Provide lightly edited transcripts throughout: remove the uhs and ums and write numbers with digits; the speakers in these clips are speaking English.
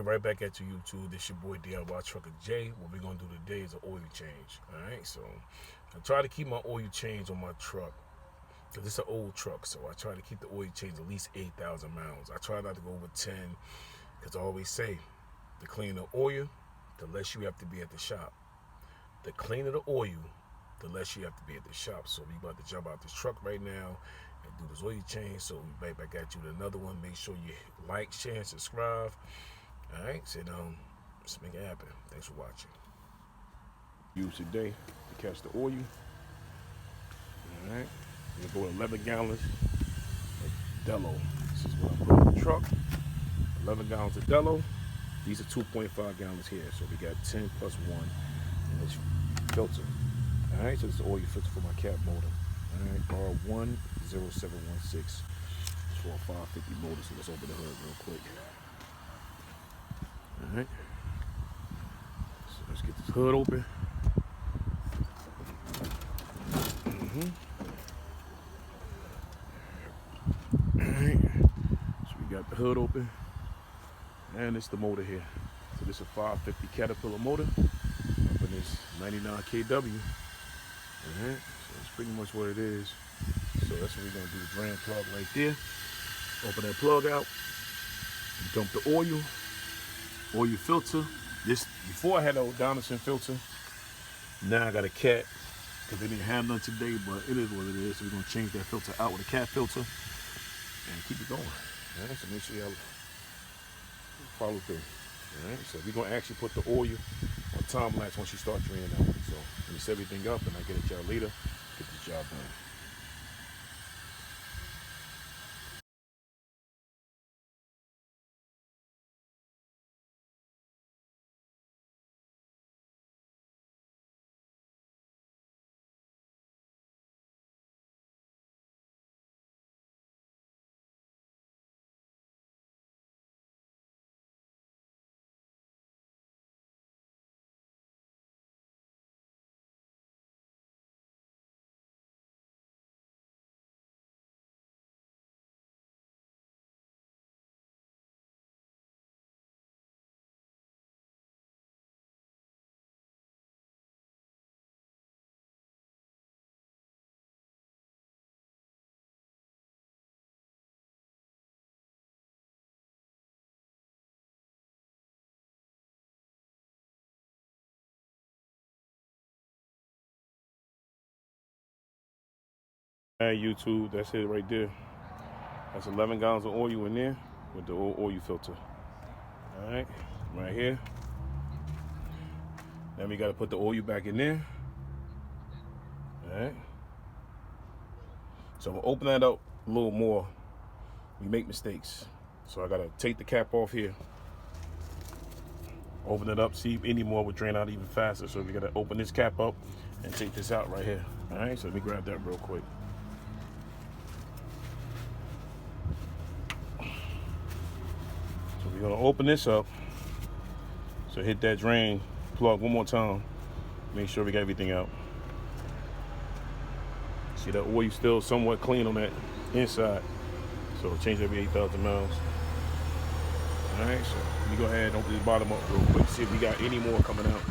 Right back at you, YouTube. This your boy DIY Trucker J. What we're gonna do today is an oil change. Alright, so I try to keep my oil change on my truck because it's an old truck, so I try to keep the oil change at least 8,000 miles. I try not to go over 10 because I always say the cleaner the oil, the less you have to be at the shop. The cleaner the oil, the less you have to be at the shop. So we about to jump out this truck right now and do this oil change. So we right back at you with another one. Make sure you like, share, and subscribe. Alright, so let's make it happen. Thanks for watching. Use today to catch the oil. Alright, we're gonna go 11 gallons of Dello. This is what I put in the truck. 11 gallons of Dello. These are 2.5 gallons here, so we got 10 plus 1 in this filter. Alright, so this is the oil filter for my cab motor. Alright, R10716. It's for a 550 motor, so let's open the hood real quick. Alright, so let's get this hood open. Alright, so we got the hood open, and it's the motor here. So this is a 550 Caterpillar motor up in this 99 kW. Alright, so that's pretty much what it is. So that's what we're gonna do. The drain plug right there. Open that plug out, dump the oil filter. This before I had an Donaldson filter. Now I got a cat because they didn't have none today, but it is what it is. So we're gonna change that filter out with a cat filter and keep it going. All right, so make sure y'all follow through. All right, so we're gonna actually put the oil on time lapse once you start draining out. So let me set everything up and I get it y'all later. Get this job done. All right, YouTube, that's it right there. That's 11 gallons of oil in there with the oil filter. All right here. Then we got to put the oil back in there. All right. So we'll open that up a little more. We make mistakes. So I got to take the cap off here. Open it up, see if any more would drain out even faster. So we got to open this cap up and take this out right here. All right, so let me grab that real quick. We're gonna open this up. So hit that drain plug one more time. Make sure we got everything out. See that oil still somewhat clean on that inside. So change every 8,000 miles. All right, so let me go ahead and open this bottom up real quick. See if we got any more coming out.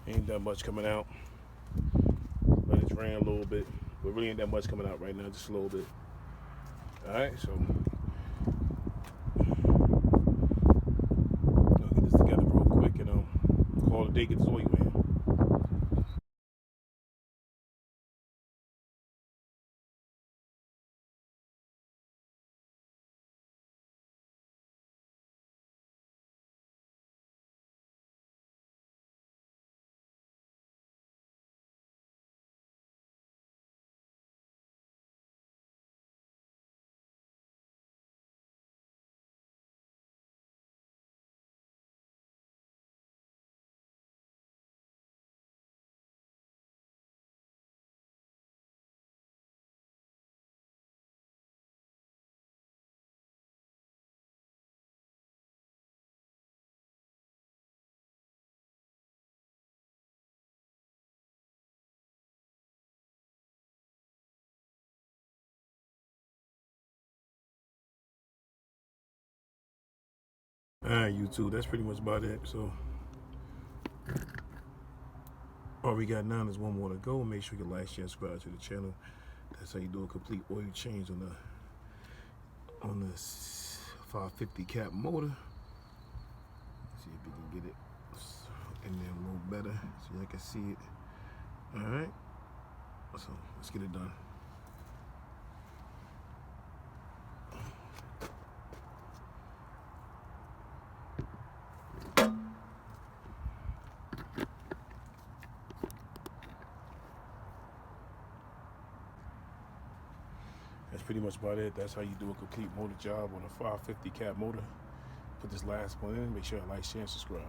Ain't that much coming out. But it's ran a little bit. But really ain't that much coming out right now, just a little bit. Alright, so I'll get this together real quick and call it a day, get this oil in. Alright, YouTube, that's pretty much about it. So all we got now is one more to go. Make sure you like, share, subscribe to the channel. That's how you do a complete oil change on the 550 cap motor. See if we can get it in there a little better so you can see it. Alright, so let's get it done. That's pretty much about it. That's how you do a complete motor job on a 550 cap motor. Put this last one in. Make sure you like, share, and subscribe.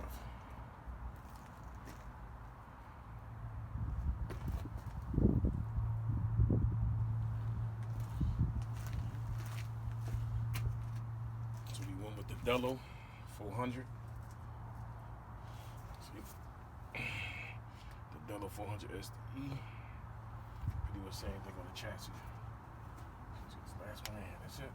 So we went with the Dello 400. See, the Dello 400 STE. Pretty much same thing on the chassis. Last one in, that's it.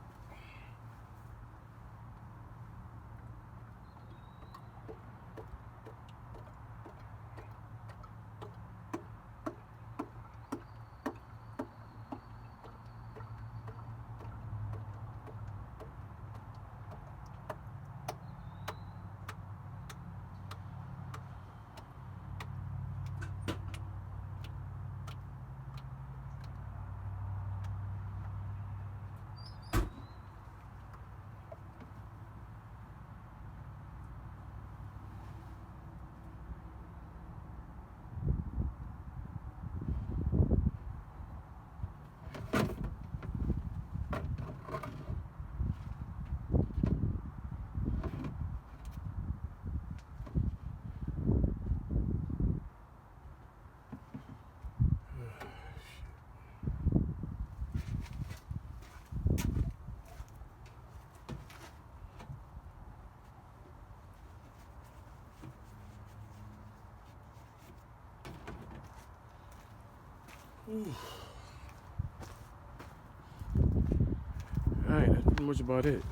Alright, that's pretty much about it.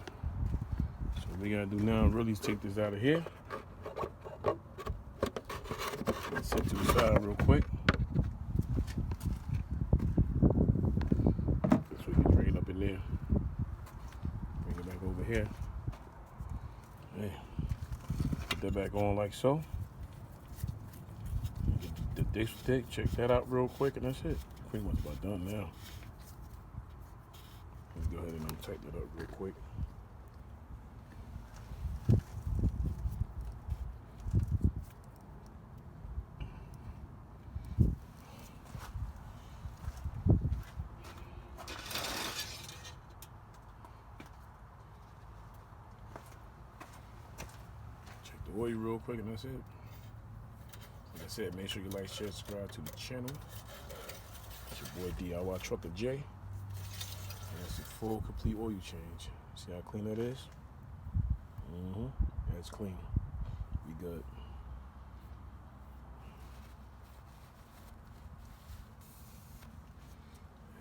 So what we gotta do now really is take this out of here. Set to the side real quick. So we can bring it up in there. Bring it back over here. Hey, put that back on like so. The dish stick, check that out real quick, and that's it. Pretty much about done now. Let's go ahead and tighten it up real quick. Check the oil real quick, and that's it. Like I said, make sure you like, share, subscribe to the channel. It's your boy DIY Trucker J. And that's a full, complete oil change. See how clean that is? That's clean. We good.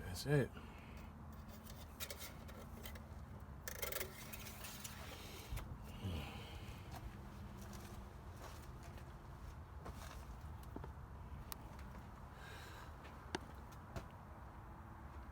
That's it.